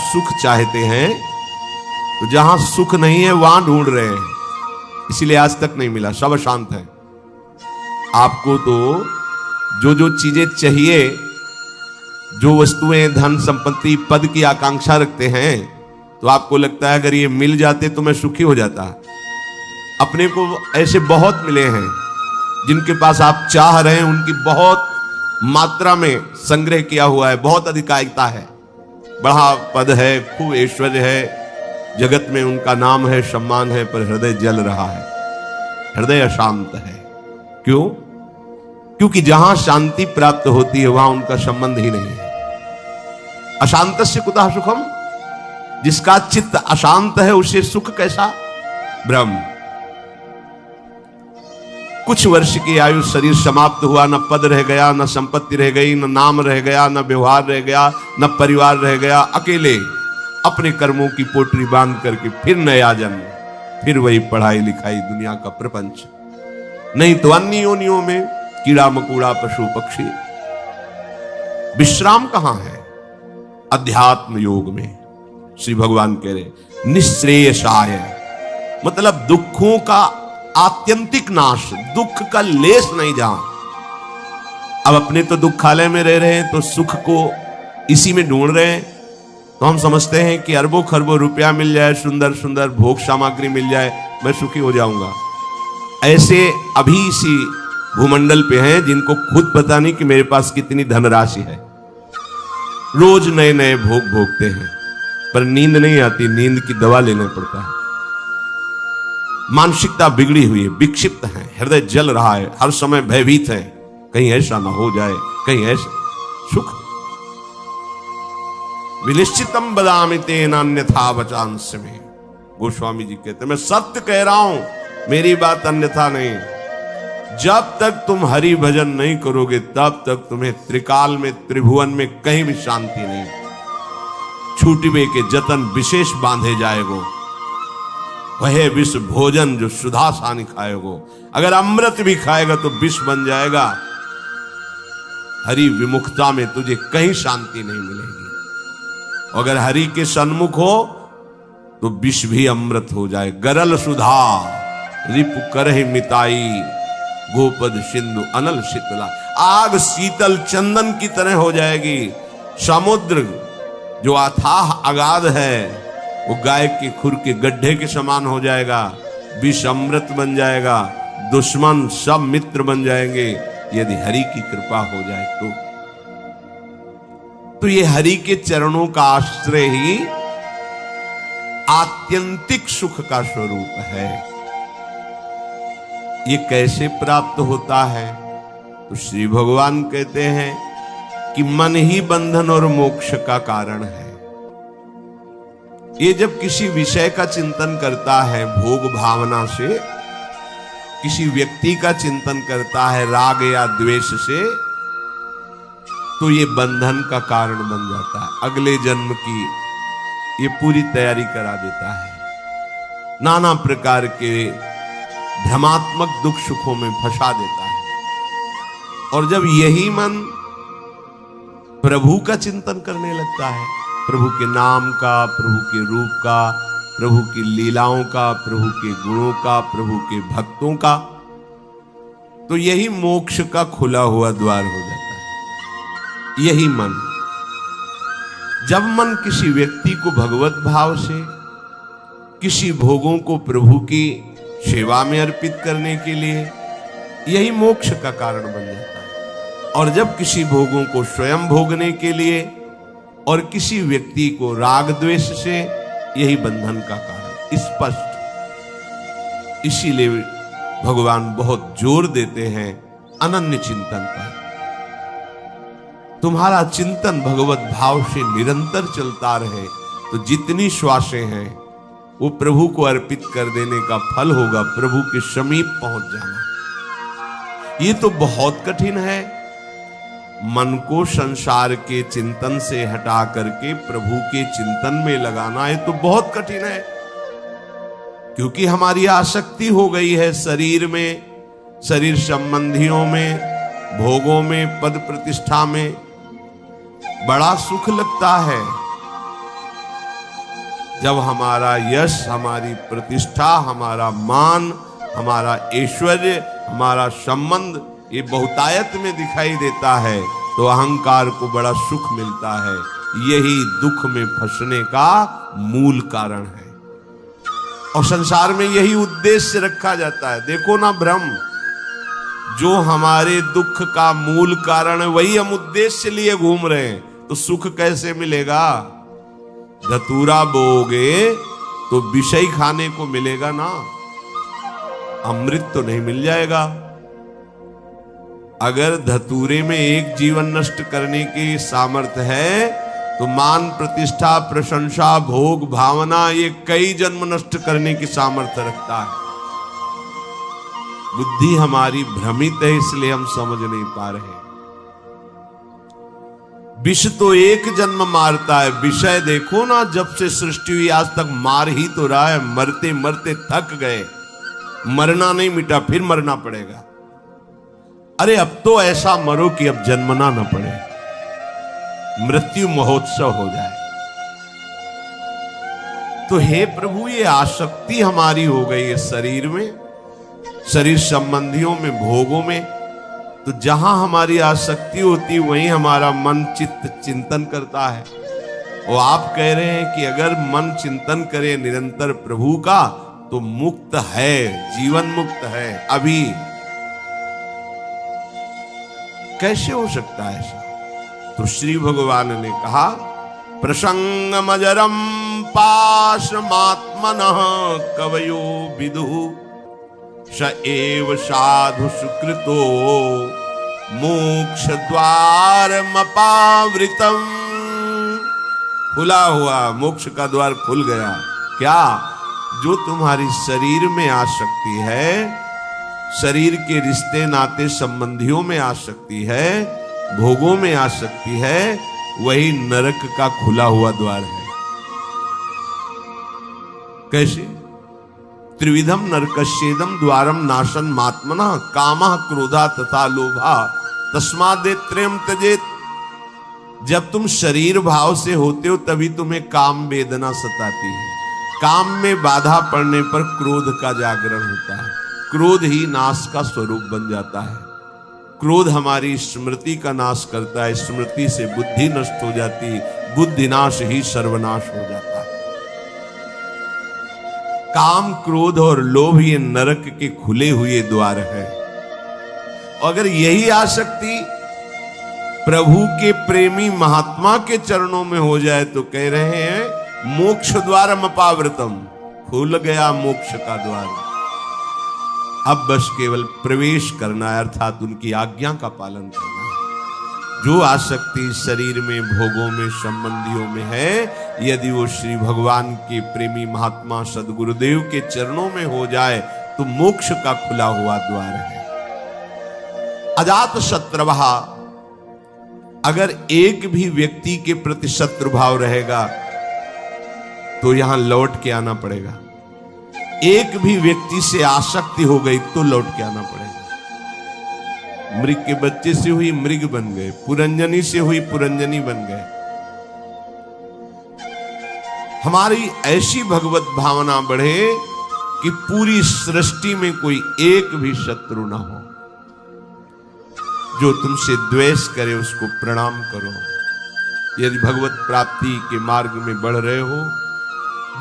सुख चाहते हैं तो जहां सुख नहीं है वहां ढूंढ रहे हैं, इसीलिए आज तक नहीं मिला, सब अशांत है। आपको तो जो जो चीजें चाहिए, जो वस्तुएं, धन संपत्ति, पद की आकांक्षा रखते हैं, तो आपको लगता है अगर ये मिल जाते तो मैं सुखी हो जाता। अपने को ऐसे बहुत मिले हैं जिनके पास आप चाह रहे हैं, उनकी बहुत मात्रा में संग्रह किया हुआ है, बहुत अधिकारिता है, बड़ा पद है, खूब ऐश्वर्य है, जगत में उनका नाम है, सम्मान है, पर हृदय जल रहा है, हृदय अशांत है। क्यों? क्योंकि जहां शांति प्राप्त होती है वहां उनका संबंध ही नहीं है। अशांतस्य कुतः सुखम, जिसका चित्त अशांत है उसे सुख कैसा? ब्रह्म। कुछ वर्ष की आयु, शरीर समाप्त हुआ, न पद रह गया, न संपत्ति रह गई, न नाम रह गया, न व्यवहार रह गया, न परिवार रह गया, अकेले अपने कर्मों की पोटली बांध करके फिर नया जन्म, फिर वही पढ़ाई लिखाई, दुनिया का प्रपंच, नहीं तो अन्य योनियों में कीड़ा मकोड़ा, पशु पक्षी। विश्राम कहां है? अध्यात्म योग में। श्री भगवान कह रहे निश्रेयसाय, मतलब दुखों का आत्यंतिक नाश, दुख का लेस नहीं जहां। अब अपने तो दुखालय में रह रहे हैं तो सुख को इसी में ढूंढ रहे हैं, तो हम समझते हैं कि अरबों खरबों रुपया मिल जाए, सुंदर सुंदर भोग सामग्री मिल जाए, मैं सुखी हो जाऊंगा। ऐसे अभी इसी भूमंडल पे हैं जिनको खुद पता नहीं कि मेरे पास कितनी धनराशि है, रोज नए नए भोग भोगते हैं, पर नींद नहीं आती, नींद की दवा लेना पड़ता है। मानसिकता बिगड़ी हुई है, विक्षिप्त है, हृदय जल रहा है, हर समय भयभीत है, कहीं ऐसा ना हो जाए, कहीं ऐसा। सुख विनिश्चितम बदामि तेन अन्यथा वचांस में, गोस्वामी जी कहते हैं मैं सत्य कह रहा हूं, मेरी बात अन्यथा नहीं। जब तक तुम हरि भजन नहीं करोगे तब तक तुम्हें त्रिकाल में, त्रिभुवन में कहीं भी शांति नहीं। छूटिबे के जतन विशेष बांधे जाएगो, वह विष भोजन जो सुधा सानी खाएगो। अगर अमृत भी खाएगा तो विष बन जाएगा। हरि विमुखता में तुझे कहीं शांति नहीं मिलेगी। अगर हरि के सन्मुख हो तो विष भी अमृत हो जाए। गरल सुधा रिपु करहि मिताई, गोपद सिंधु अनल शीतला। आग शीतल चंदन की तरह हो जाएगी। समुद्र जो अथाह अगाध है वो गाय के खुर के गड्ढे के समान हो जाएगा। विष अमृत बन जाएगा, दुश्मन सब मित्र बन जाएंगे यदि हरि की कृपा हो जाए तो ये हरि के चरणों का आश्रय ही आत्यंतिक सुख का स्वरूप है। ये कैसे प्राप्त होता है? तो श्री भगवान कहते हैं कि मन ही बंधन और मोक्ष का कारण है। ये जब किसी विषय का चिंतन करता है भोग भावना से, किसी व्यक्ति का चिंतन करता है राग या द्वेष से, तो ये बंधन का कारण बन जाता है। अगले जन्म की ये पूरी तैयारी करा देता है। नाना प्रकार के भ्रमात्मक दुख सुखों में फंसा देता है। और जब यही मन प्रभु का चिंतन करने लगता है, प्रभु के नाम का, प्रभु के रूप का, प्रभु की लीलाओं का, प्रभु के गुणों का, प्रभु के भक्तों का, तो यही मोक्ष का खुला हुआ द्वार हो जाता है। यही मन, जब मन किसी व्यक्ति को भगवत भाव से, किसी भोगों को प्रभु की सेवा में अर्पित करने के लिए, यही मोक्ष का कारण बन जाता है। और जब किसी भोगों को स्वयं भोगने के लिए और किसी व्यक्ति को राग द्वेष से, यही बंधन का कारण स्पष्ट। इसीलिए भगवान बहुत जोर देते हैं अनन्य चिंतन पर। तुम्हारा चिंतन भगवत भाव से निरंतर चलता रहे तो जितनी श्वासें हैं वो प्रभु को अर्पित कर देने का फल होगा, प्रभु के समीप पहुंच जाना। ये तो बहुत कठिन है। मन को संसार के चिंतन से हटा करके प्रभु के चिंतन में लगाना है तो बहुत कठिन है, क्योंकि हमारी आसक्ति हो गई है शरीर में, शरीर संबंधियों में, भोगों में, पद प्रतिष्ठा में। बड़ा सुख लगता है, जब हमारा यश, हमारी प्रतिष्ठा, हमारा मान, हमारा ऐश्वर्य, हमारा संबंध ये बहुतायत में दिखाई देता है तो अहंकार को बड़ा सुख मिलता है। यही दुख में फंसने का मूल कारण है और संसार में यही उद्देश्य रखा जाता है। देखो ना भ्रम, जो हमारे दुख का मूल कारण है वही हम उद्देश्य लिए घूम रहे हैं, तो सुख कैसे मिलेगा? धतूरा बोओगे तो विषय खाने को मिलेगा ना, अमृत तो नहीं मिल जाएगा। अगर धतूरे में एक जीवन नष्ट करने की सामर्थ्य है तो मान, प्रतिष्ठा, प्रशंसा, भोग, भावना ये कई जन्म नष्ट करने की सामर्थ्य रखता है। बुद्धि हमारी भ्रमित है, इसलिए हम समझ नहीं पा रहे। विष तो एक जन्म मारता है, विषय देखो ना, जब से सृष्टि हुई आज तक मार ही तो रहा है। मरते मरते थक गए, मरना नहीं मिटा, फिर मरना पड़ेगा। अरे अब तो ऐसा मरो कि अब जन्मना न पड़े, मृत्यु महोत्सव हो जाए। तो हे प्रभु, ये आसक्ति हमारी हो गई है शरीर में, शरीर संबंधियों में, भोगों में। तो जहां हमारी आसक्ति होती वहीं हमारा मन चित्त चिंतन करता है। और आप कह रहे हैं कि अगर मन चिंतन करे निरंतर प्रभु का तो मुक्त है, जीवन मुक्त है। अभी कैसे हो सकता है ऐसा? तो श्री भगवान ने कहा, प्रसंगमजरम पाशमात्मनः कवयो विदुः स एव साधु सुकृतो मोक्ष द्वारमपावृतम्। खुला हुआ मोक्ष का द्वार खुल गया। क्या? जो तुम्हारी शरीर में आसक्ति है, शरीर के रिश्ते नाते संबंधियों में आसक्ति है, भोगों में आसक्ति है, वही नरक का खुला हुआ द्वार है। कैसे? त्रिविधम नरकस्येदम द्वारम नाशन मात्मनः कामः क्रोधा तथा लोभा तस्मादेत्रयम् त्यजेत। जब तुम शरीर भाव से होते हो तभी तुम्हें काम वेदना सताती है। काम में बाधा पड़ने पर क्रोध का जागरण होता है, क्रोध ही नाश का स्वरूप बन जाता है। क्रोध हमारी स्मृति का नाश करता है, स्मृति से बुद्धि नष्ट हो जाती, बुद्धि नाश ही सर्वनाश हो जाता है। काम, क्रोध और लोभ ये नरक के खुले हुए द्वार है। अगर यही आसक्ति प्रभु के प्रेमी महात्मा के चरणों में हो जाए तो कह रहे हैं मोक्ष द्वारम अपावृतम, खुल गया मोक्ष का द्वार। अब बस केवल प्रवेश करना है, अर्थात उनकी आज्ञा का पालन करना है। जो आसक्ति शरीर में, भोगों में, संबंधियों में है, यदि वो श्री भगवान के प्रेमी महात्मा सदगुरुदेव के चरणों में हो जाए तो मोक्ष का खुला हुआ द्वार है। अजात शत्रुः, अगर एक भी व्यक्ति के प्रति शत्रु भाव रहेगा तो यहां लौट के आना पड़ेगा। एक भी व्यक्ति से आसक्ति हो गई तो लौट के आना पड़ेगा। मृग के बच्चे से हुई मृग बन गए, पुरंजनी से हुई पुरंजनी बन गए। हमारी ऐसी भगवत भावना बढ़े कि पूरी सृष्टि में कोई एक भी शत्रु ना हो। जो तुमसे द्वेष करे उसको प्रणाम करो। यदि भगवत प्राप्ति के मार्ग में बढ़ रहे हो,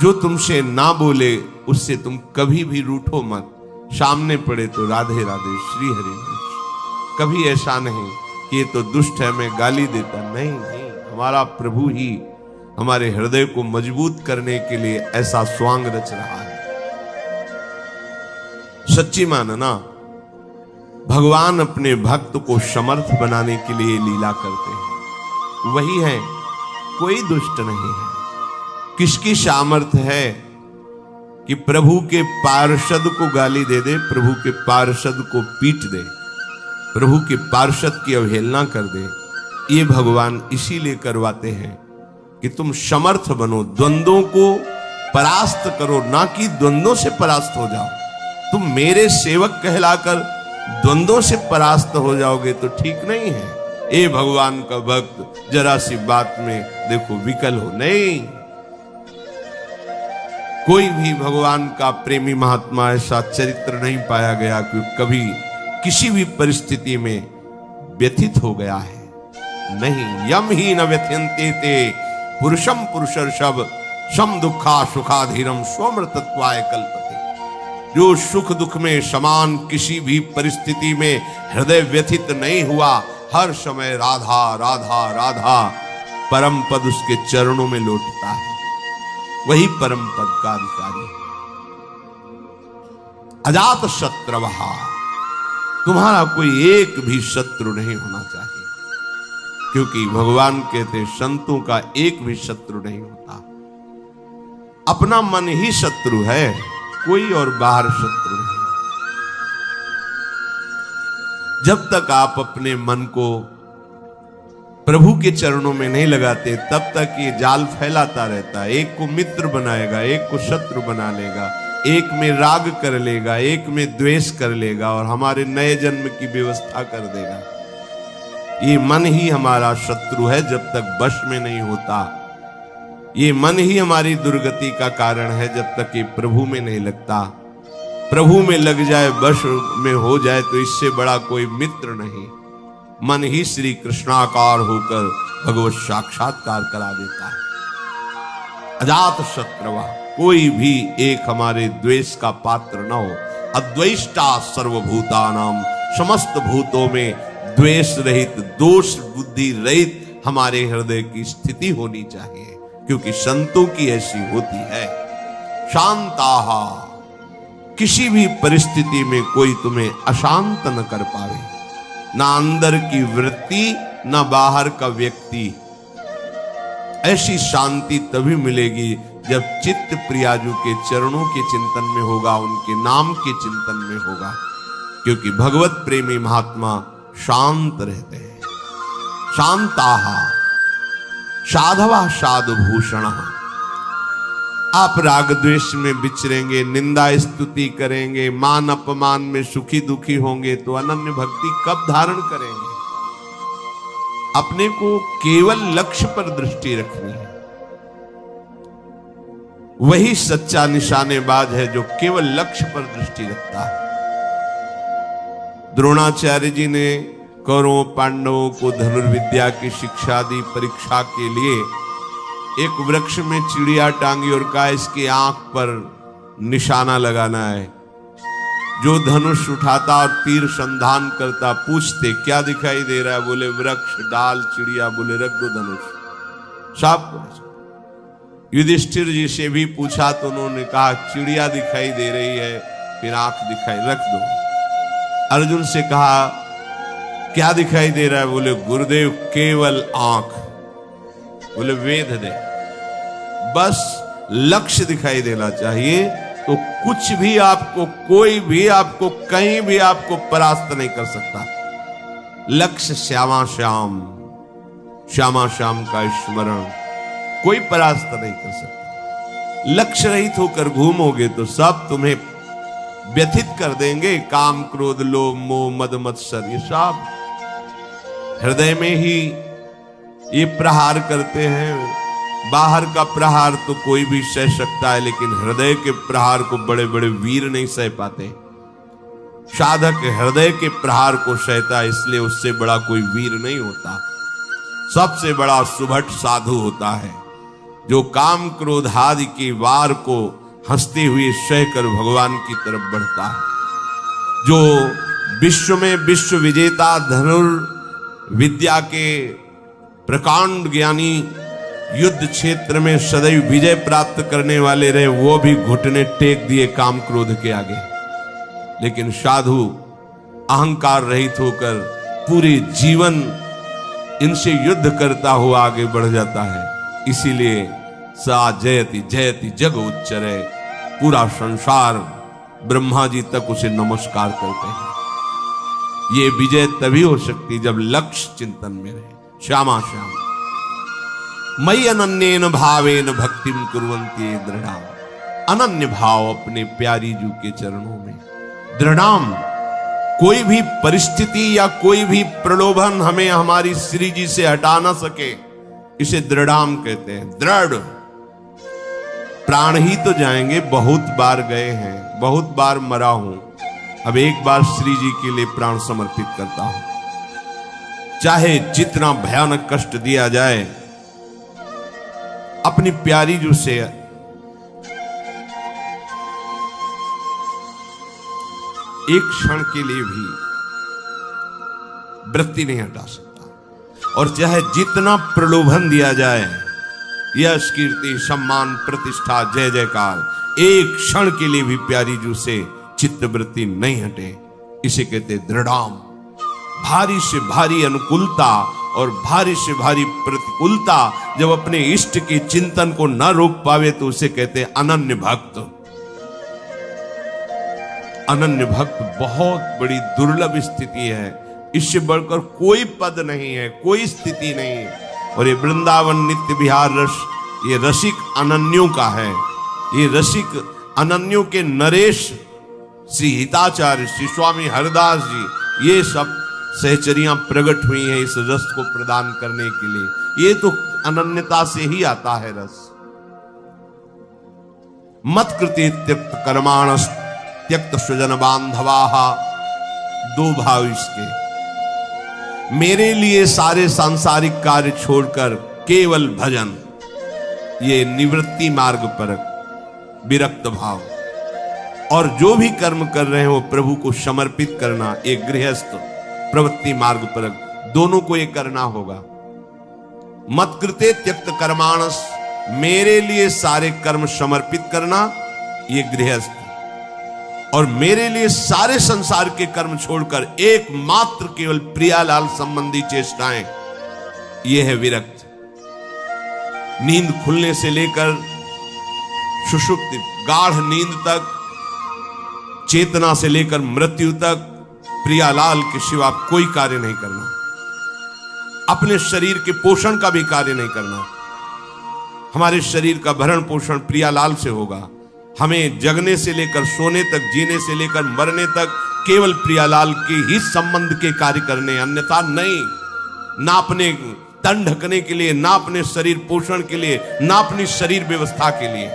जो तुमसे ना बोले उससे तुम कभी भी रूठो मत। सामने पड़े तो राधे राधे, श्री हरि कृष्ण। कभी ऐसा नहीं कि ये तो दुष्ट है, मैं गाली देता। नहीं नहीं, हमारा प्रभु ही हमारे हृदय को मजबूत करने के लिए ऐसा स्वांग रच रहा है। सच्ची मानना, भगवान अपने भक्त को समर्थ बनाने के लिए लीला करते हैं। वही है, कोई दुष्ट नहीं है। किसकी सामर्थ्य है कि प्रभु के पार्षद को गाली दे दे, प्रभु के पार्षद को पीट दे, प्रभु के पार्षद की अवहेलना कर दे? ये भगवान इसीलिए करवाते हैं कि तुम समर्थ बनो, द्वंद्वों को परास्त करो, ना कि द्वंद्वों से परास्त हो जाओ। तुम मेरे सेवक कहलाकर द्वंद्वों से परास्त हो जाओगे तो ठीक नहीं है। ए भगवान का भक्त, जरा सी बात में देखो विकल हो। नहीं, कोई भी भगवान का प्रेमी महात्मा ऐसा चरित्र नहीं पाया गया कि कभी किसी भी परिस्थिति में व्यथित हो गया है। नहीं, यम ही न व्यथ्यन्ते ते पुरुषम पुरुषर्षभ सम दुखा सुखाधीरम स्वमृतत्वाय कल्पते। जो सुख दुख में समान किसी भी परिस्थिति में हृदय व्यथित नहीं हुआ, हर समय राधा राधा राधा परम पद उसके चरणों में लौटता है, वही परम पद का अधिकारी है। अजात शत्रवः, तुम्हारा कोई एक भी शत्रु नहीं होना चाहिए, क्योंकि भगवान कहते संतों का एक भी शत्रु नहीं होता। अपना मन ही शत्रु है, कोई और बाहर शत्रु नहीं। जब तक आप अपने मन को प्रभु के चरणों में नहीं लगाते, तब तक ये जाल फैलाता रहता है। एक को मित्र बनाएगा, एक को शत्रु बना लेगा, एक में राग कर लेगा, एक में द्वेष कर लेगा और हमारे नए जन्म की व्यवस्था कर देगा। ये मन ही हमारा शत्रु है जब तक वश में नहीं होता। ये मन ही हमारी दुर्गति का कारण है जब तक ये प्रभु में नहीं लगता। प्रभु में लग जाए, वश में हो जाए, तो इससे बड़ा कोई मित्र नहीं। मन ही श्री कृष्णाकार होकर भगवत साक्षात्कार करा देता है। अजात शत्रवा, कोई भी एक हमारे द्वेष का पात्र न हो। अद्वेष्टा सर्वभूतानाम, समस्त भूतों में द्वेष रहित, दोष बुद्धि रहित हमारे हृदय की स्थिति होनी चाहिए, क्योंकि संतों की ऐसी होती है। शांताहा, किसी भी परिस्थिति में कोई तुम्हें अशांत न कर पावे, ना अंदर की वृत्ति ना बाहर का व्यक्ति। ऐसी शांति तभी मिलेगी जब चित्त प्रियाजू के चरणों के चिंतन में होगा, उनके नाम के चिंतन में होगा, क्योंकि भगवत प्रेमी महात्मा शांत रहते हैं। शांताहा साधवा साधुभूषण, आप राग द्वेष में विचरेंगे, निंदा स्तुति करेंगे, मान अपमान में सुखी दुखी होंगे, तो अनन्य भक्ति कब धारण करेंगे? अपने को केवल लक्ष्य पर दृष्टि रखनी है। वही सच्चा निशानेबाज है जो केवल लक्ष्य पर दृष्टि रखता है। द्रोणाचार्य जी ने कौरवों पांडवों को धनुर्विद्या की शिक्षा दी। परीक्षा के लिए एक वृक्ष में चिड़िया टांगी और कहा इसकी आंख पर निशाना लगाना है। जो धनुष उठाता और तीर संधान करता, पूछते क्या दिखाई दे रहा है? बोले वृक्ष, डाल, चिड़िया। बोले रख दो धनुष। सब युधिष्ठिर जी से भी पूछा तो उन्होंने कहा चिड़िया दिखाई दे रही है, फिर आंख दिखाई, रख दो। अर्जुन से कहा क्या दिखाई दे रहा है? बोले गुरुदेव केवल आंख। बोले वेद दे, बस लक्ष्य दिखाई देना चाहिए, तो कुछ भी आपको, कोई भी आपको, कहीं भी आपको परास्त नहीं कर सकता। लक्ष्य श्यामा श्याम, श्यामा श्याम का स्मरण कोई परास्त नहीं कर सकता। लक्ष्य रहित होकर घूमोगे तो सब तुम्हें व्यथित कर देंगे। काम क्रोध लोभ मोह मद मत्सर, ये सब हृदय में ही ये प्रहार करते हैं। बाहर का प्रहार तो कोई भी सह सकता है, लेकिन हृदय के प्रहार को बड़े बड़े वीर नहीं सह पाते। साधक हृदय के प्रहार को सहता है, इसलिए उससे बड़ा कोई वीर नहीं होता। सबसे बड़ा सुभट साधु होता है जो काम क्रोध आदि के वार को हंसते हुए सहकर भगवान की तरफ बढ़ता है। जो विश्व में विश्व विजेता धनुर्विद्या के प्रकांड ज्ञानी, युद्ध क्षेत्र में सदैव विजय प्राप्त करने वाले रहे, वो भी घुटने टेक दिए काम क्रोध के आगे। लेकिन साधु अहंकार रहित होकर पूरे जीवन इनसे युद्ध करता हुआ आगे बढ़ जाता है। इसीलिए सा जयति जयति जग उच्चरे, पूरा संसार ब्रह्मा जी तक उसे नमस्कार करते हैं। ये विजय तभी हो सकती जब लक्ष्य चिंतन में रहे। श्यामा श्याम मयि अनन्येन भावेन भक्तिम कुर्वन्ति दृढ़ाम। अनन्य भाव अपने प्यारी जू के चरणों में दृढ़ाम। कोई भी परिस्थिति या कोई भी प्रलोभन हमें हमारी श्री जी से हटा ना सके, इसे दृढ़ाम कहते हैं। दृढ़ प्राण ही तो जाएंगे, बहुत बार गए हैं, बहुत बार मरा हूं, अब एक बार श्री जी के लिए प्राण समर्पित करता हूं। चाहे जितना भयानक कष्ट दिया जाए, अपनी प्यारी जो से एक क्षण के लिए भी वृत्ति नहीं हटा सकता। और चाहे जितना प्रलोभन दिया जाए, यश कीर्ति सम्मान प्रतिष्ठा जय जयकार, एक क्षण के लिए भी प्यारी जू से चित्तवृत्ति नहीं हटे। इसे कहते दृढ़ाम। भारी से भारी अनुकूलता और भारी से भारी प्रतिकूलता जब अपने इष्ट के चिंतन को न रोक पावे तो उसे कहते अनन्य भक्त। अनन्य भक्त बहुत बड़ी दुर्लभ स्थिति है, इससे बढ़कर कोई पद नहीं है, कोई स्थिति नहीं है। और ये वृंदावन नित्य विहार रस, ये रसिक अनन्यों का है। ये रसिक अनन्यों के नरेश श्री हिताचार्य, श्री स्वामी हरदास जी, ये सब सहचरियां प्रकट हुई हैं इस रस को प्रदान करने के लिए। ये तो अनन्यता से ही आता है रस। मत कृते त्यक्त कर्माणस त्यक्त स्वजन बांधवाहा, दो भाव इसके। मेरे लिए सारे सांसारिक कार्य छोड़कर केवल भजन, ये निवृत्ति मार्ग पर विरक्त भाव। और जो भी कर्म कर रहे हैं वो प्रभु को समर्पित करना, एक गृहस्थ प्रवृत्ति मार्ग पर, दोनों को ये करना होगा। मत कृते त्यक्त कर्माणस, मेरे लिए सारे कर्म समर्पित करना, ये गृहस्थ। और मेरे लिए सारे संसार के कर्म छोड़कर एकमात्र केवल प्रियालाल संबंधी चेष्टाएं, यह है विरक्त। नींद खुलने से लेकर सुषुप्ति गाढ़ नींद तक, चेतना से लेकर मृत्यु तक प्रियालाल के सिवा कोई कार्य नहीं करना। अपने शरीर के पोषण का भी कार्य नहीं करना। हमारे शरीर का भरण पोषण प्रियालाल से होगा। हमें जगने से लेकर सोने तक, जीने से लेकर मरने तक केवल प्रियालाल के ही संबंध के कार्य करने, अन्यथा नहीं। ना अपने तन ढकने के लिए, ना अपने शरीर पोषण के लिए, ना अपनी शरीर व्यवस्था के लिए।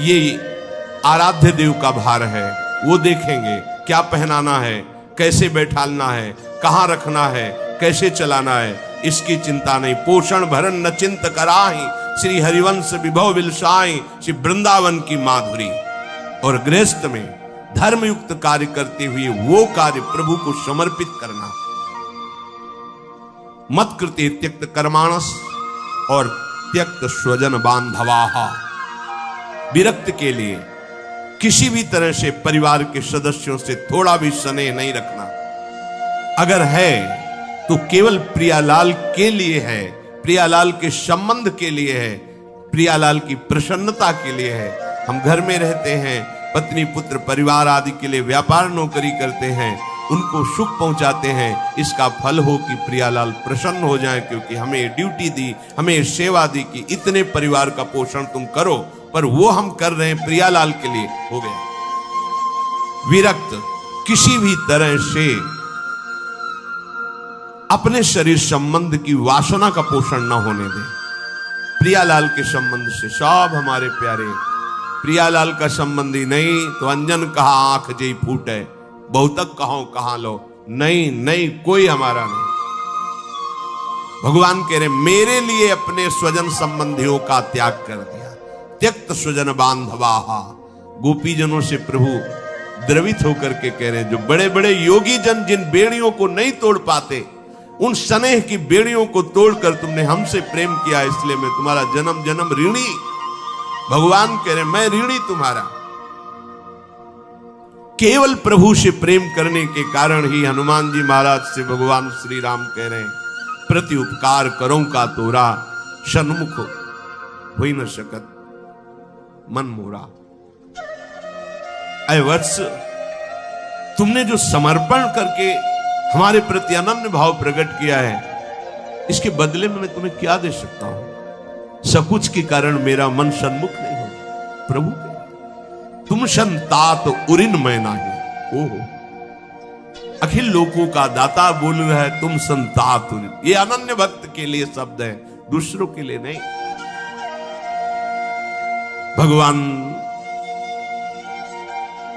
ये आराध्य देव का भार है, वो देखेंगे क्या पहनाना है, कैसे बैठालना है, कहां रखना है, कैसे चलाना है, इसकी चिंता नहीं। पोषण भरण न चिंत कराही, श्री हरिवंश विभव विलसाई, श्री वृंदावन की माधुरी। और गृहस्थ में धर्मयुक्त कार्य करते हुए वो कार्य प्रभु को समर्पित करना। मत कृते त्यक्त कर्माणस और त्यक्त स्वजन बांधवाहा, विरक्त के लिए किसी भी तरह से परिवार के सदस्यों से थोड़ा भी स्नेह नहीं रखना। अगर है तो केवल प्रियालाल के लिए है, प्रियालाल के संबंध के लिए है, प्रियालाल की प्रसन्नता के लिए है। हम घर में रहते हैं, पत्नी पुत्र परिवार आदि के लिए व्यापार नौकरी करते हैं, उनको सुख पहुंचाते हैं। इसका फल हो कि प्रियालाल प्रसन्न हो जाए, क्योंकि हमें ड्यूटी दी, हमें सेवा दी कि इतने परिवार का पोषण तुम करो, पर वो हम कर रहे हैं प्रियालाल के लिए, हो गया। विरक्त किसी भी तरह से अपने शरीर संबंध की वासना का पोषण न होने दे। प्रियालाल के संबंध से सब हमारे प्यारे, प्रियालाल का संबंधी नहीं तो अंजन कहा आंख जई फूटे, बहुतक कहो कहां लो, नहीं नहीं कोई हमारा नहीं। भगवान कह रहे मेरे लिए अपने स्वजन संबंधियों का त्याग कर दिया। त्यक्त स्वजन बांधवाहा, गोपीजनों से प्रभु द्रवित होकर के कह रहे हैं, जो बड़े बड़े योगी जन जिन बेड़ियों को नहीं तोड़ पाते, उन स्नेह की बेड़ियों को तोड़कर तुमने हमसे प्रेम किया, इसलिए मैं तुम्हारा जन्म जन्म ऋणी। भगवान कह रहे मैं ऋणी तुम्हारा। केवल प्रभु से प्रेम करने के कारण ही हनुमान जी महाराज से भगवान श्री राम कह रहे हैं, प्रति उपकार करो का तोरा, सन्मुख हो न सकत मन मोरा। ऐ वत्स, तुमने जो समर्पण करके हमारे प्रति अनन्य भाव प्रकट किया है, इसके बदले में मैं तुम्हें क्या दे सकता हूं। सकुच के कारण मेरा मन सन्मुख नहीं हो। प्रभु तुम संतात उरिन मैं नाही। ओहो, अखिल लोकों का दाता बोल रहा है, तुम संतात उरिन। ये अनन्य भक्त के लिए शब्द है, दूसरों के लिए नहीं। भगवान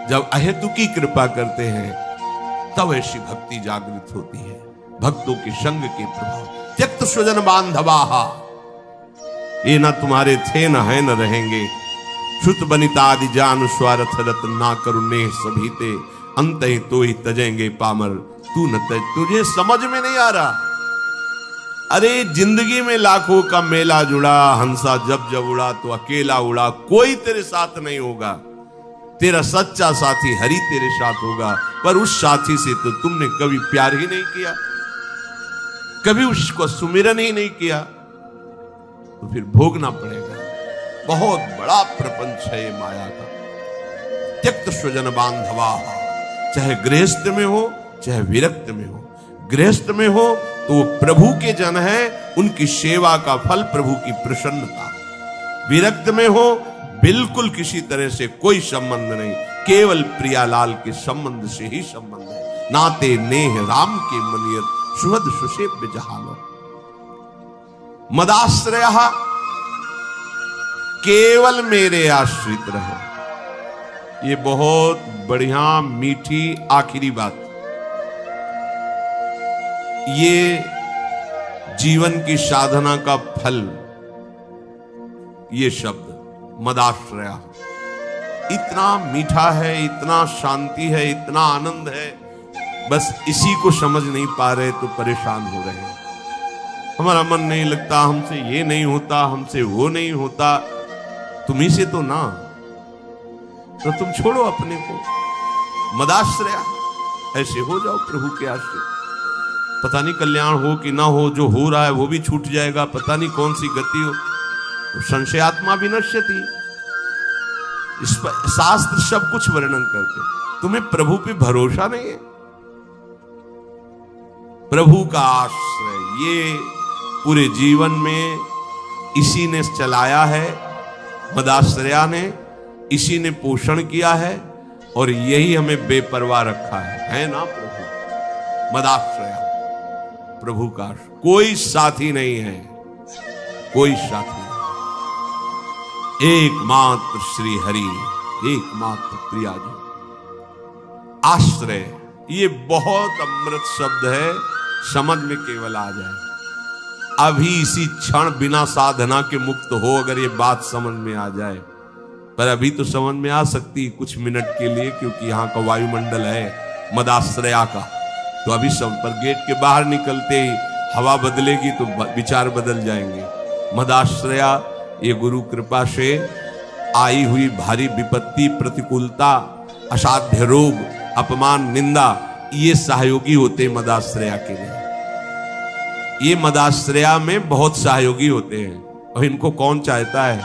जब अहेतुकी कृपा करते हैं तब ऐसी भक्ति जागृत होती है। भक्तों के संग के प्रभाव। त्यक्त स्वजन बांधवाहा, ये न तुम्हारे थे न है न रहेंगे। श्रुत बनितादि जान स्वार्थ रत्न ना करुणे सभी ते, अंत ही तो ही तजेंगे पामर तू न तज। तुझे समझ में नहीं आ रहा। अरे जिंदगी में लाखों का मेला जुड़ा, हंसा जब जब उड़ा तो अकेला उड़ा, कोई तेरे साथ नहीं होगा। तेरा सच्चा साथी हरि तेरे साथ होगा, पर उस साथी से तो तुमने कभी प्यार ही नहीं किया, कभी उसको सुमिरन ही नहीं किया, तो फिर भोगना पड़ेगा। बहुत बड़ा प्रपंच है ये माया का। त्यक्त स्वजन बांधवा, चाहे गृहस्थ में हो चाहे विरक्त में हो। गृहस्थ में हो तो वो प्रभु के जन है, उनकी सेवा का फल प्रभु की प्रसन्नता। विरक्त में हो बिल्कुल किसी तरह से कोई संबंध नहीं, केवल प्रियालाल के संबंध से ही संबंध है। नाते नेह राम के मनियत, सुहद सुसेव्य जहालो। मदाश्रय, केवल मेरे आश्रित रहे। ये बहुत बढ़िया मीठी आखिरी बात। ये जीवन की साधना का फल, ये शब्द मदाश्रया इतना मीठा है, इतना शांति है, इतना आनंद है। बस इसी को समझ नहीं पा रहे तो परेशान हो रहे हैं। हमारा मन नहीं लगता, हमसे ये नहीं होता, हमसे वो नहीं होता। तुम्ही से तो ना, तो तुम छोड़ो अपने को, मदाश्रया ऐसे हो जाओ प्रभु के आश्रय। पता नहीं कल्याण हो कि ना हो, जो हो रहा है वो भी छूट जाएगा, पता नहीं कौन सी गति हो। तो संशयात्मा विनश्यति, इस पर शास्त्र सब कुछ वर्णन करते। तुम्हें प्रभु पे भरोसा नहीं है, प्रभु का आश्रय ये पूरे जीवन में इसी ने चलाया है, मदाश्रया ने इसी ने पोषण किया है, और यही हमें बेपरवाह रखा है ना प्रभु। मदाश्रया प्रभु का, कोई साथी नहीं है, कोई साथी नहीं। एकमात्र श्री हरि, एकमात्र प्रिया जी। आश्रय ये बहुत अमृत शब्द है, समझ में केवल आ जाए। अभी इसी क्षण बिना साधना के मुक्त हो, अगर ये बात समझ में आ जाए। पर अभी तो समझ में आ सकती कुछ मिनट के लिए, क्योंकि यहाँ का वायुमंडल है मदाश्रया का। तो अभी सब पर गेट के बाहर निकलते ही हवा बदलेगी तो विचार बदल जाएंगे। मदाश्रया ये गुरु कृपा से आई हुई भारी विपत्ति, प्रतिकूलता, असाध्य रोग, अपमान, निंदा, ये सहयोगी होते मदाश्रया के लिए। ये मदाश्रया में बहुत सहयोगी होते हैं, और इनको कौन चाहता है,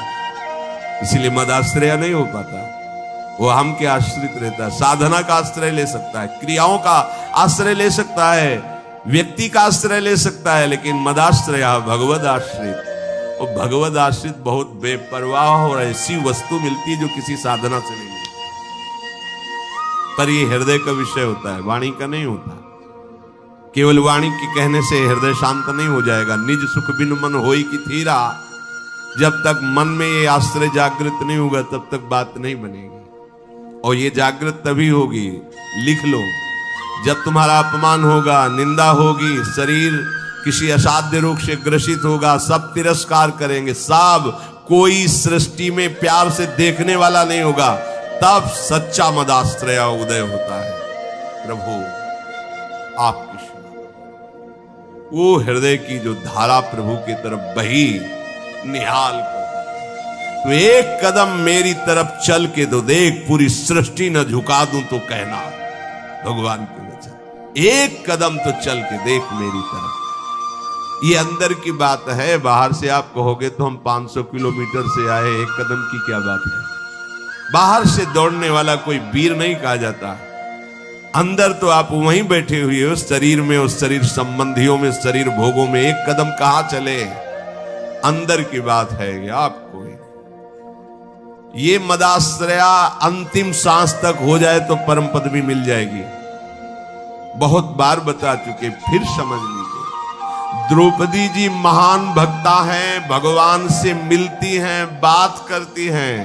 इसीलिए मदाश्रया नहीं हो पाता। वो हम के आश्रित रहता है। साधना का आश्रय ले सकता है, क्रियाओं का आश्रय ले सकता है, व्यक्ति का आश्रय ले सकता है, लेकिन मदाश्रय भगवद आश्रित। और भगवद आश्रित बहुत बेपरवाह और ऐसी वस्तु मिलती है जो किसी साधना से नहीं मिलती। पर ये हृदय का विषय होता है, वाणी का नहीं होता। केवल वाणी के कहने से हृदय शांत नहीं हो जाएगा। निज सुख बिन मन होई की थीरा, जब तक मन में ये आश्रय जागृत नहीं होगा तब तक बात नहीं बनेगी। और ये जागृत तभी होगी, लिख लो, जब तुम्हारा अपमान होगा, निंदा होगी, शरीर किसी असाध्य रोग से ग्रसित होगा, सब तिरस्कार करेंगे, सब, कोई सृष्टि में प्यार से देखने वाला नहीं होगा, तब सच्चा मदाश्रय उदय होता है। प्रभु आपकी सेवा, वो हृदय की जो धारा प्रभु की तरफ बही निहाल कर, तो एक कदम मेरी तरफ चल के तो देख, पूरी सृष्टि न झुका दूं तो कहना। भगवान के वचन, एक कदम तो चल के देख मेरी तरफ। ये अंदर की बात है, बाहर से आप कहोगे तो हम 500 किलोमीटर से आए, एक कदम की क्या बात है। बाहर से दौड़ने वाला कोई वीर नहीं कहा जाता। अंदर तो आप वहीं बैठे हुए हो, शरीर में, उस शरीर संबंधियों में, शरीर भोगों में, एक कदम कहां चले। अंदर की बात है ये आपको। ये मदाश्रया अंतिम सांस तक हो जाए तो परम पद भी मिल जाएगी। बहुत बार बता चुके, फिर समझ लीजिए। द्रौपदी जी महान भक्ता हैं, भगवान से मिलती हैं, बात करती हैं,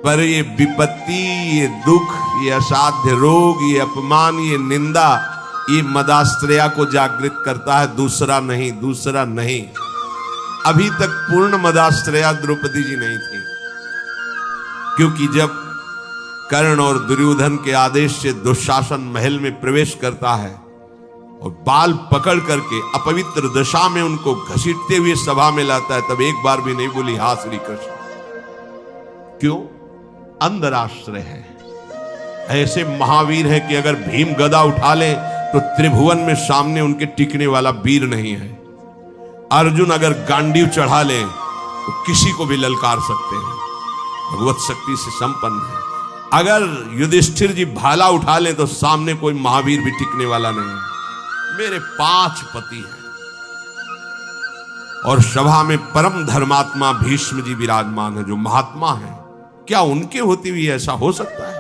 पर ये विपत्ति, ये दुख, ये असाध्य रोग, ये अपमान, ये निंदा, ये मदाश्रया को जागृत करता है, दूसरा नहीं, दूसरा नहीं। अभी तक पूर्ण मदाश्रया द्रौपदी जी नहीं थी, क्योंकि जब कर्ण और दुर्योधन के आदेश से दुशासन महल में प्रवेश करता है और बाल पकड़ करके अपवित्र दशा में उनको घसीटते हुए सभा में लाता है, तब एक बार भी नहीं बोली हा श्री कृष्ण। क्यों? अंदर आश्रय है। ऐसे महावीर है कि अगर भीम गदा उठा ले तो त्रिभुवन में सामने उनके टिकने वाला वीर नहीं है। अर्जुन अगर गांडीव चढ़ा ले तो किसी को भी ललकार सकते हैं, भगवत शक्ति से संपन्न है। अगर युधिष्ठिर जी भाला उठा ले तो सामने कोई महावीर भी टिकने वाला नहीं है। मेरे 5 पति हैं और सभा में परम धर्मात्मा भीष्म जी विराजमान है, जो महात्मा है। क्या उनके होते हुए ऐसा हो सकता है?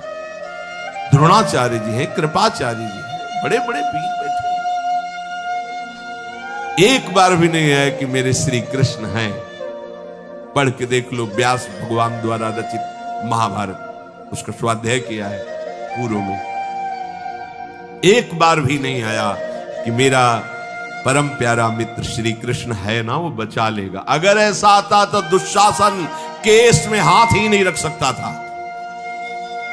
द्रोणाचार्य जी हैं, कृपाचार्य जी हैं, बड़े बड़े वीर बैठे। एक बार भी नहीं है कि मेरे श्री कृष्ण हैं। पढ़ के देख लो, व्यास भगवान द्वारा रचित महाभारत, उसका स्वाध्याय किया है पूर्व में। एक बार भी नहीं आया कि मेरा परम प्यारा मित्र श्री कृष्ण है ना, वो बचा लेगा। अगर ऐसा आता तो दुशासन केस में हाथ ही नहीं रख सकता था।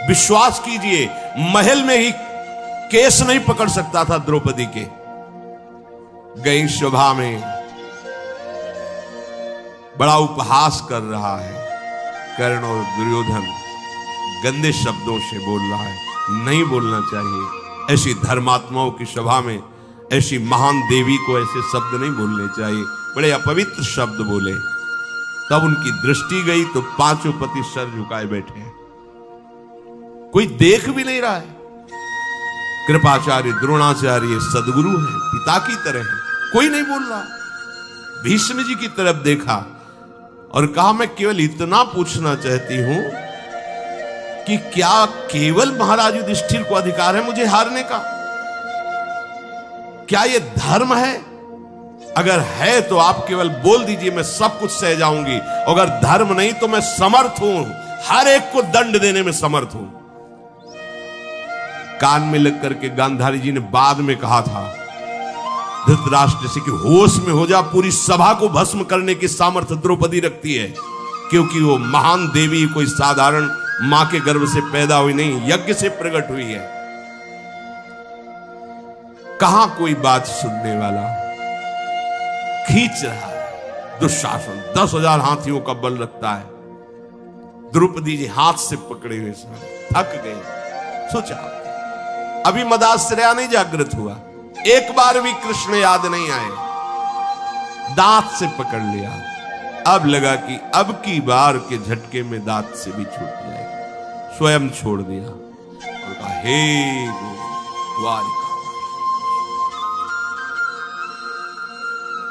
विश्वास कीजिए, महल में ही केस नहीं पकड़ सकता था द्रौपदी के। गई सभा में बड़ा उपहास कर रहा है, कर्ण और दुर्योधन गंदे शब्दों से बोल रहा है। नहीं बोलना चाहिए। ऐसी धर्मात्माओं की सभा में ऐसी महान देवी को ऐसे शब्द नहीं बोलने चाहिए, बड़े अपवित्र शब्द बोले। तब उनकी दृष्टि गई तो 5 पति सर झुकाए बैठे हैं, कोई देख भी नहीं रहा है। कृपाचार्य द्रोणाचार्य सदगुरु हैं, पिता की तरह हैं, कोई नहीं बोल रहा। भीष्म जी की तरफ देखा और कहा, मैं केवल इतना पूछना चाहती हूं कि क्या केवल महाराज युधिष्ठिर को अधिकार है मुझे हारने का? क्या यह धर्म है? अगर है तो आप केवल बोल दीजिए, मैं सब कुछ सह जाऊंगी। अगर धर्म नहीं तो मैं समर्थ हूं, हर एक को दंड देने में समर्थ हूं। कान में लग करके गांधारी जी ने बाद में कहा था धृतराष्ट्र से कि होश में हो जा, पूरी सभा को भस्म करने की सामर्थ्य द्रौपदी रखती है, क्योंकि वो महान देवी कोई साधारण मां के गर्भ से पैदा हुई नहीं, यज्ञ से प्रकट हुई है। कहां कोई बात सुनने वाला? खींच रहा है दुशासन, 10,000 हाथियों का बल रखता है। द्रौपदी जी हाथ से पकड़े हुए थक गए। सोचा अभी मदाश्रया नहीं जागृत हुआ, एक बार भी कृष्ण याद नहीं आए, दांत से पकड़ लिया। अब लगा कि अब की बार के झटके में दांत से भी छूट जाएगा, स्वयं छोड़ दिया और कहा, हे द्वारिका।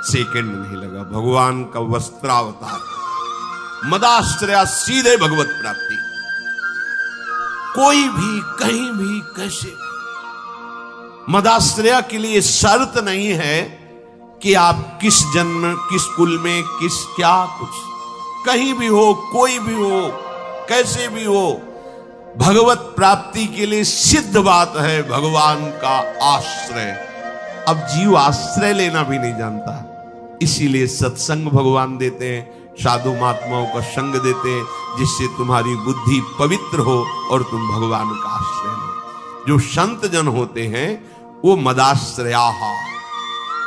सेकंड नहीं लगा, भगवान का वस्त्रावतार, मदाश्रया सीधे भगवत प्राप्ति। कोई भी कहीं भी कैसे, मदाश्रया के लिए शर्त नहीं है कि आप किस जन्म, किस कुल में, किस क्या कुछ, कहीं भी हो, कोई भी हो, कैसे भी हो, भगवत प्राप्ति के लिए सिद्ध बात है भगवान का आश्रय। अब जीव आश्रय लेना भी नहीं जानता, इसीलिए सत्संग भगवान देते हैं, साधु महात्माओं का संग देते हैं, जिससे तुम्हारी बुद्धि पवित्र हो और तुम भगवान का आश्रय लो। जो संत जन होते हैं वो मदाश्रया,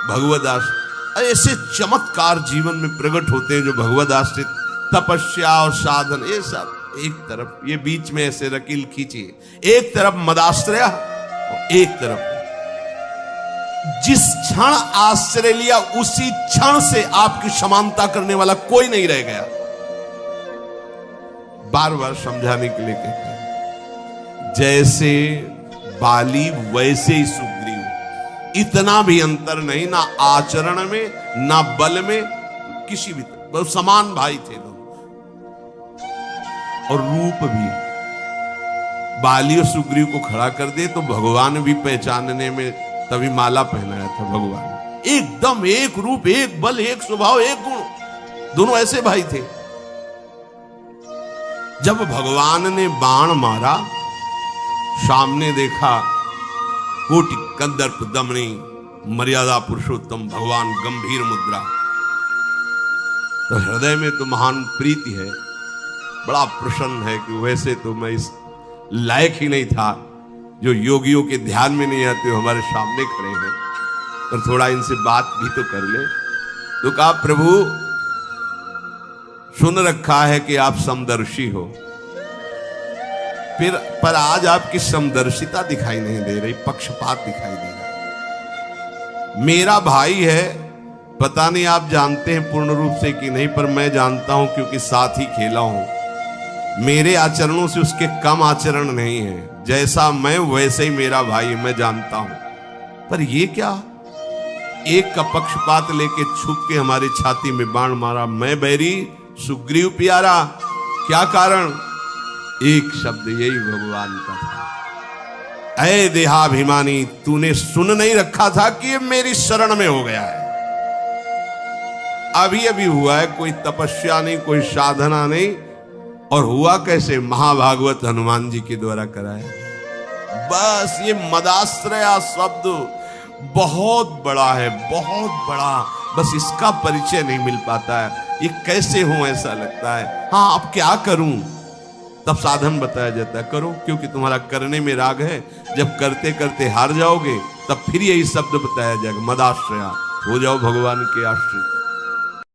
भगवद आश्रय, ऐसे चमत्कार जीवन में प्रकट होते हैं जो भगवद आश्रित तपस्या और साधन, ये सब एक तरफ, ये बीच में ऐसे रकील खींचिए, एक तरफ मदाश्रया और एक तरफ जिस क्षण आश्रय लिया उसी क्षण से आपकी समानता करने वाला कोई नहीं रह गया। बार बार समझाने के लिए कहते हैं, जैसे बाली वैसे ही सुग्रीव, इतना भी अंतर नहीं, ना आचरण में ना बल में, किसी भी बहुत समान भाई थे लोग। और रूप भी बाली और सुग्रीव को खड़ा कर दे तो भगवान भी पहचानने में, तभी माला पहनाया था भगवान, एकदम एक रूप, एक बल, एक स्वभाव, एक गुण, दोनों ऐसे भाई थे। जब भगवान ने बाण मारा, सामने देखा कोटि कंदर्प दमनी मर्यादा पुरुषोत्तम भगवान गंभीर मुद्रा, तो हृदय में तो महान प्रीति है, बड़ा प्रसन्न है कि वैसे तो मैं इस लायक ही नहीं था, जो योगियों के ध्यान में नहीं आते हो हमारे सामने खड़े हैं, पर थोड़ा इनसे बात भी तो कर ले। तो कहा प्रभु सुन रखा है कि आप समदर्शी हो, फिर पर आज आपकी समदर्शिता दिखाई नहीं दे रही, पक्षपात दिखाई दे रहा। मेरा भाई है, पता नहीं आप जानते हैं पूर्ण रूप से कि नहीं, पर मैं जानता हूं क्योंकि साथ ही खेला हूं। मेरे आचरणों से उसके कम आचरण नहीं है, जैसा मैं वैसे ही मेरा भाई, मैं जानता हूं। पर ये क्या, एक का पक्षपात लेके छुप के हमारी छाती में बाण मारा। मैं बैरी सुग्रीव प्यारा, क्या कारण? एक शब्द यही भगवान का था, ऐ देहाभिमानी, तूने सुन नहीं रखा था कि ये मेरी शरण में हो गया है। अभी अभी हुआ है, कोई तपस्या नहीं, कोई साधना नहीं, और हुआ कैसे? महाभागवत हनुमान जी के द्वारा कराया। बस ये मदाश्रया शब्द बहुत बड़ा है, बहुत बड़ा, बस इसका परिचय नहीं मिल पाता है। ये कैसे हूं ऐसा लगता है। हाँ अब क्या करूं, तब साधन बताया जाता है, करो, क्योंकि तुम्हारा करने में राग है। जब करते करते हार जाओगे तब फिर यही शब्द बताया जाएगा, मदाश्रया, हो जाओ भगवान के आश्रित।